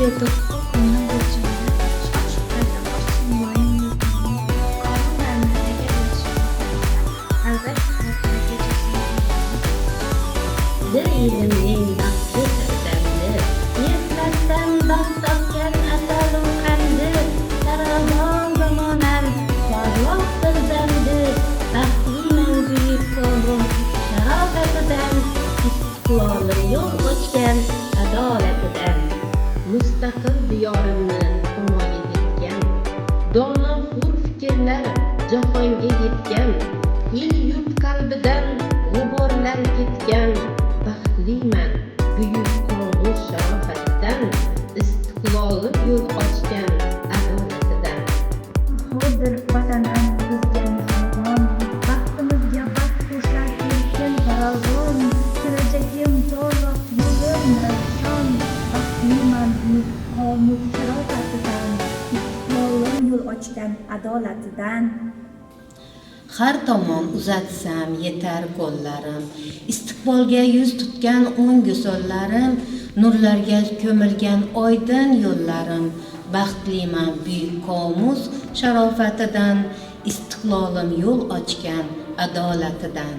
beto'xtovning burchagida shoshib muloyim qonunlarni egallashmoqda. Albatta, Dil ilimning baxtli sardamdi, mehnatdan baxt topgan asalu qandi, saromon zamonam porloq birdamdi, baxtliman buyuk qavm sharofatidan, istiqlolim yo'l ochgan adolatidan. Mustaqil diyorimni himoya etgan, dono hur fikrlar jahonga yetgan, el yurt qalbidan g'uborlar ketgan, baxtliman buyuk qonun sharofatidan, istiqlolim yo'l ochgan adolatidan. Hozir vatandan bizga mehribon, baxtimizga baxt qo'shar erkin farovon, kelajagim porloq yo'lim ravshan, baxtliman buyuk qonun sharofatidan, istiqlolim yo'l ochgan adolatidan. Har tomon uzatsam yetar qo'llarim, istiqbolga yuz tutgan o'ngu so'llarim, nurlarga ko'milgan oydin yo'llarim, baxtliman buyuk qomus sharofatidan, istiqlolim yo'l ochgan adolatidan.